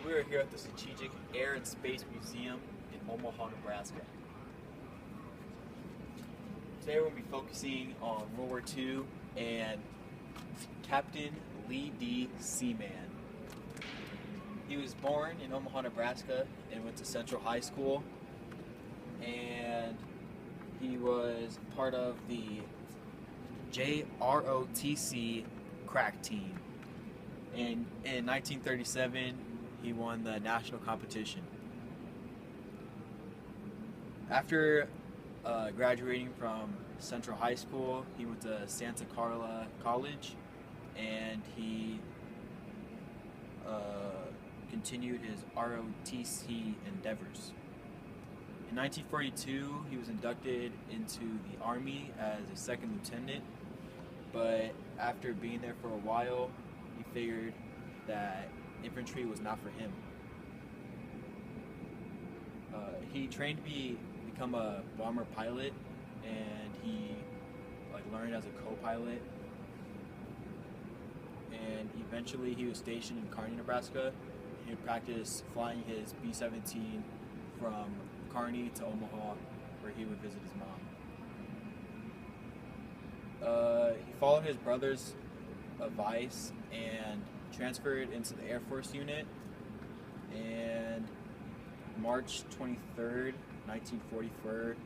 We are here at the Strategic Air and Space Museum in Omaha, Nebraska. Today we're going to be focusing on World War II and Captain Lee D. Seaman. He was born in Omaha, Nebraska and went to Central High School, and he was part of the JROTC crack team. And in 1937, he won the national competition. After graduating from Central High School, he went to Santa Carla College, and he continued his ROTC endeavors. In 1942, he was inducted into the Army as a second lieutenant, but after being there for a while, he figured that infantry was not for him. He trained to become a bomber pilot, and he learned as a co-pilot. And eventually, he was stationed in Kearney, Nebraska. He would practice flying his B-17 from Kearney to Omaha, where he would visit his mom. He followed his brother's advice and transferred into the Air Force unit, and March 23rd, 1944,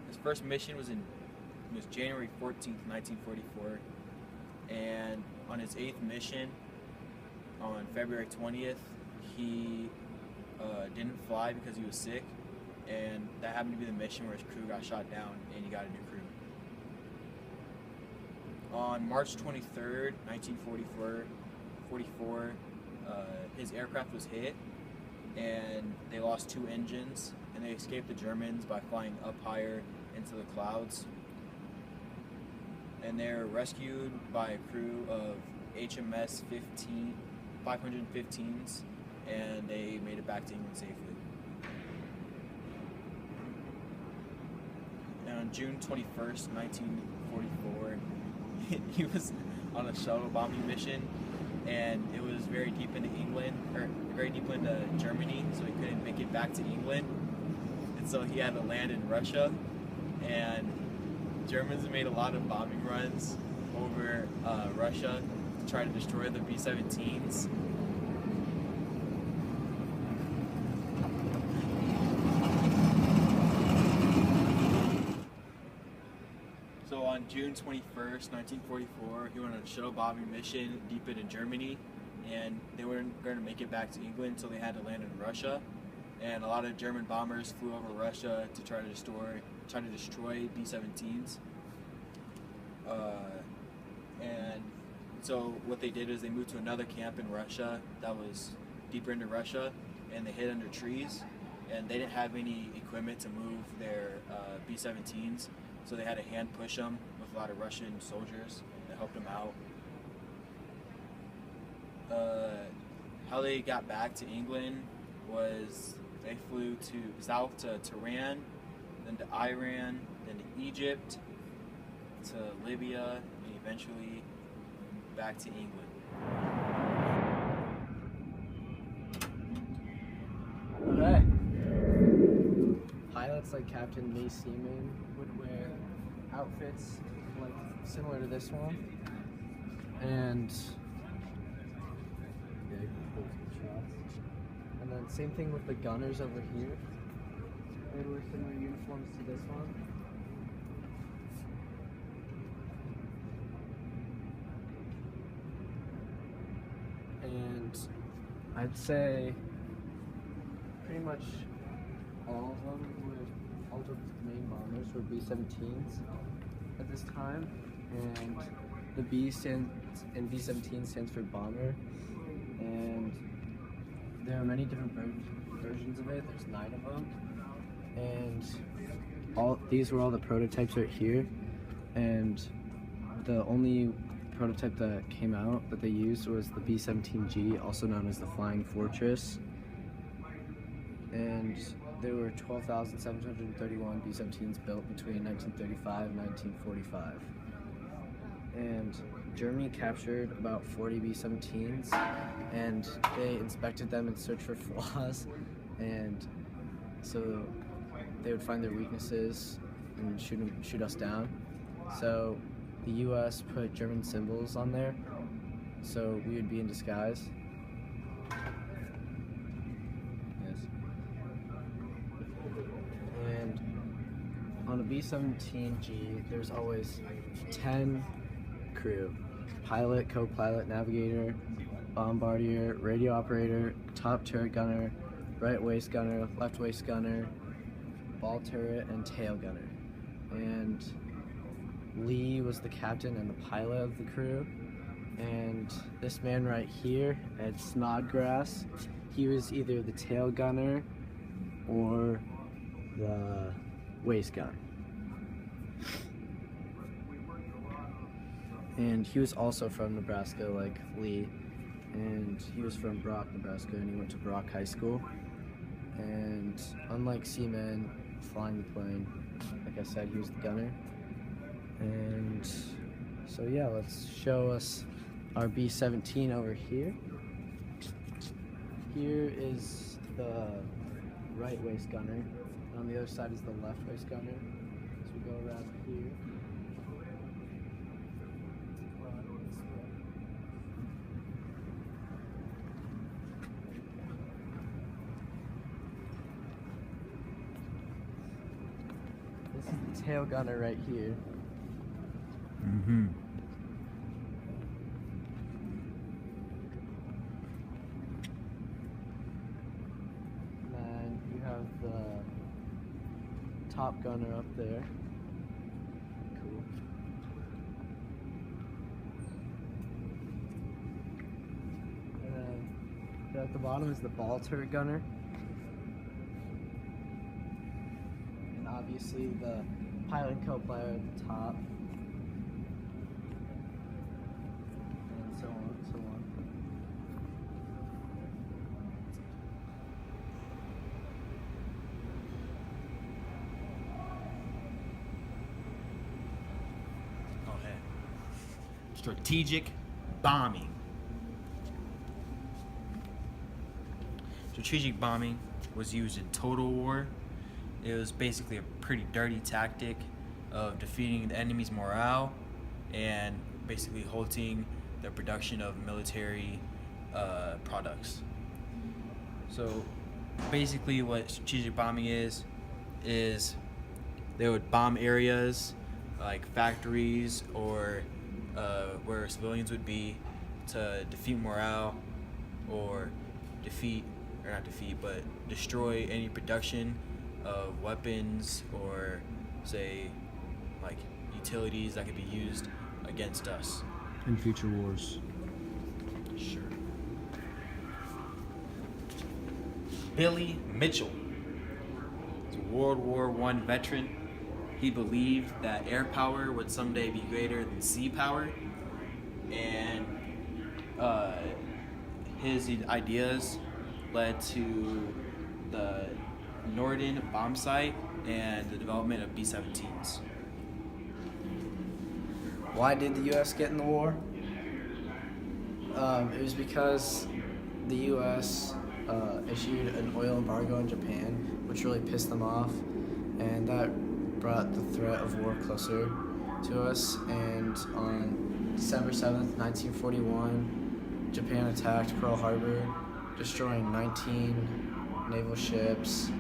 his first mission was January 14th, 1944, and on his 8th mission, on February 20th, he didn't fly because he was sick, and that happened to be the mission where his crew got shot down and he got a new crew. On March 23rd, 1944, his aircraft was hit and they lost 2 engines, and they escaped the Germans by flying up higher into the clouds. And they're rescued by a crew of HMS 515s, and they made it back to England safely. And on June 21st, 1944, he was on a shuttle bombing mission, and it was very deep into Germany, so he couldn't make it back to England. And so he had to land in Russia, and Germans made a lot of bombing runs over Russia to try to destroy the B-17s. So on June 21st, 1944, he went on a shuttle bombing mission deep into Germany, and they weren't going to make it back to England, so they had to land in Russia. And a lot of German bombers flew over Russia to try to destroy B-17s. And so what they did is they moved to another camp in Russia that was deeper into Russia, and they hid under trees, and they didn't have any equipment to move their B-17s, so they had to hand push them with a lot of Russian soldiers that helped them out. How they got back to England was they flew south to Tehran, then to Iran, then to Egypt, to Libya, and eventually back to England. Alright. Pilots like Captain Lee Seaman would wear outfits similar to this one, and then same thing with the gunners over here. They wear similar uniforms to this one. And I'd say pretty much all the main bombers were B-17s at this time, and the B in B-17 stands for bomber, and there are many different versions of it. There's 9 of them, and these were all the prototypes right here, and the only prototype that came out that they used was the B-17G, also known as the Flying Fortress, and there were 12,731 B-17s built between 1935 and 1945. and Germany captured about 40 B-17s, and they inspected them and searched for flaws, and so they would find their weaknesses and shoot us down. So the U.S. put German symbols on there, so we would be in disguise. Yes. And on a B-17G, there's always 10 crew: pilot, co-pilot, navigator, bombardier, radio operator, top turret gunner, right waist gunner, left waist gunner, ball turret, and tail gunner. And Lee was the captain and the pilot of the crew. And this man right here, Ed Snodgrass, he was either the tail gunner or the waist gunner. And he was also from Nebraska, like Lee, and he was from Brock, Nebraska, and he went to Brock High School. And unlike seamen flying the plane, like I said, he was the gunner. And so yeah, let's show us our B-17 over here. Here is the right waist gunner, and on the other side is the left waist gunner. So we go around here. This is the tail gunner right here. Mm-hmm. And you have the top gunner up there. Cool. And then at the bottom is the ball turret gunner. And obviously the pilot and co-pilot at the top. And so on and so on. Okay. Strategic bombing. Strategic bombing was used in total war. It was basically a pretty dirty tactic of defeating the enemy's morale and basically halting the production of military products. So basically what strategic bombing is they would bomb areas like factories or where civilians would be to defeat morale or destroy any production of weapons or say like utilities that could be used against us in future wars. Sure. Billy Mitchell is a World War I veteran. He believed that air power would someday be greater than sea power, and his ideas led to the Norden bomb site and the development of B-17s. Why did the U.S. get in the war? It was because the U.S. Issued an oil embargo on Japan, which really pissed them off, and that brought the threat of war closer to us. And on December 7th, 1941, Japan attacked Pearl Harbor, destroying 19 naval ships,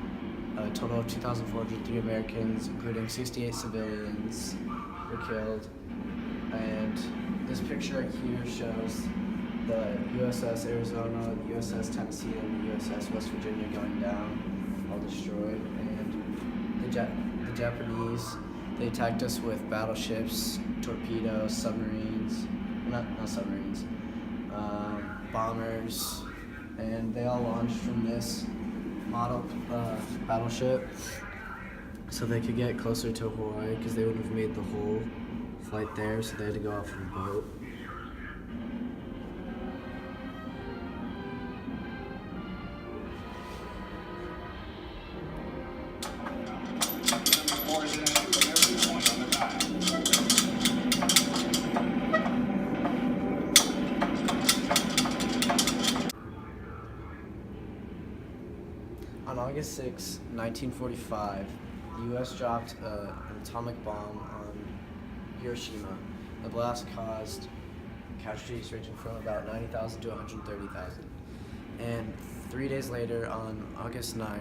a total of 2,403 Americans, including 68 civilians, were killed. And this picture right here shows the USS Arizona, the USS Tennessee, and the USS West Virginia going down, all destroyed. And the Japanese, they attacked us with battleships, torpedoes, submarines, not submarines, bombers, and they all launched from this model battleship so they could get closer to Hawaii because they wouldn't have made the whole flight there, so they had to go off of a boat. On August 6, 1945, the U.S. dropped an atomic bomb on Hiroshima. The blast caused casualties ranging from about 90,000 to 130,000. And 3 days later, on August 9th,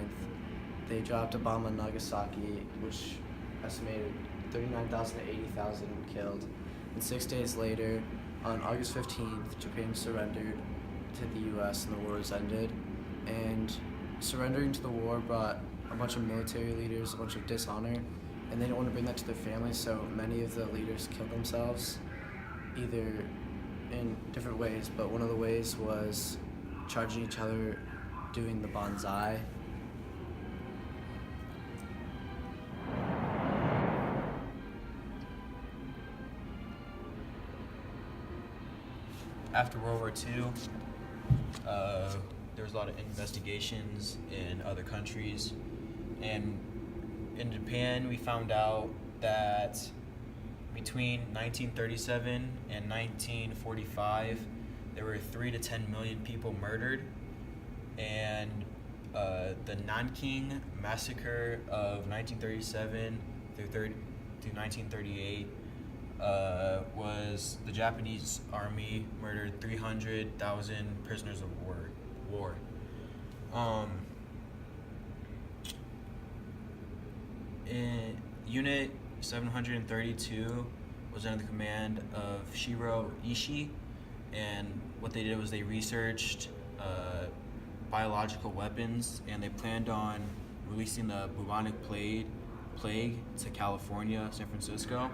they dropped a bomb on Nagasaki, which estimated 39,000 to 80,000 killed. And 6 days later, on August 15th, Japan surrendered to the U.S. and the war was ended. And surrendering to the war brought a bunch of military leaders a bunch of dishonor, and they didn't want to bring that to their families, so many of the leaders killed themselves, either in different ways, but one of the ways was charging each other doing the bonsai. After World War II, there was a lot of investigations in other countries, and in Japan we found out that between 1937 and 1945 there were 3 to 10 million people murdered, and the Nanking massacre of 1937 through 1938 was the Japanese army murdered 300,000 prisoners of war. In Unit 732 was under the command of Shiro Ishii, and what they did was they researched biological weapons, and they planned on releasing the bubonic plague to California, San Francisco.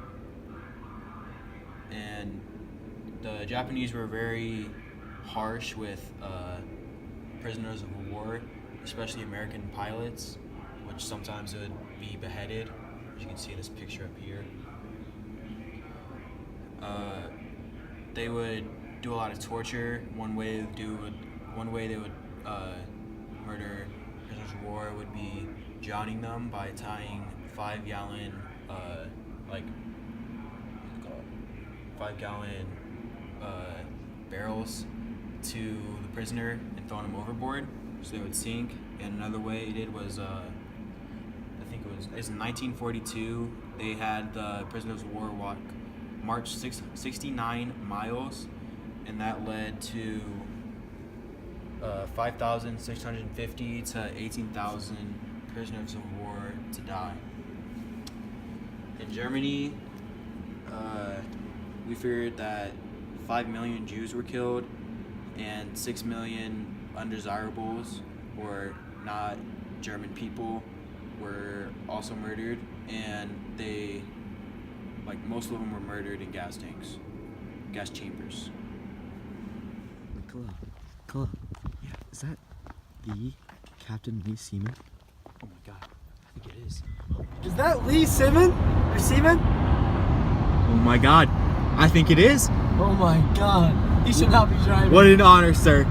And the Japanese were very harsh with prisoners of war, especially American pilots, which sometimes would be beheaded, as you can see in this picture up here. They would do a lot of torture. One way they would murder prisoners of war would be drowning them by tying 5-gallon barrels to the prisoner and throwing them overboard so they would sink. And another way they did was, I think it was in 1942, they had the prisoners of war march 69 miles, and that led to 5,650 to 18,000 prisoners of war to die. In Germany, we figured that 5 million Jews were killed and 6 million undesirables, or not German people, were also murdered, and most of them were murdered in gas chambers. Kal-El. Yeah. Is that the Captain Lee Seaman? Oh my god, I think it is. Is that Lee Seaman? Or Seaman? Oh my god, I think it is. Oh my god. He should not be driving. What an honor, sir.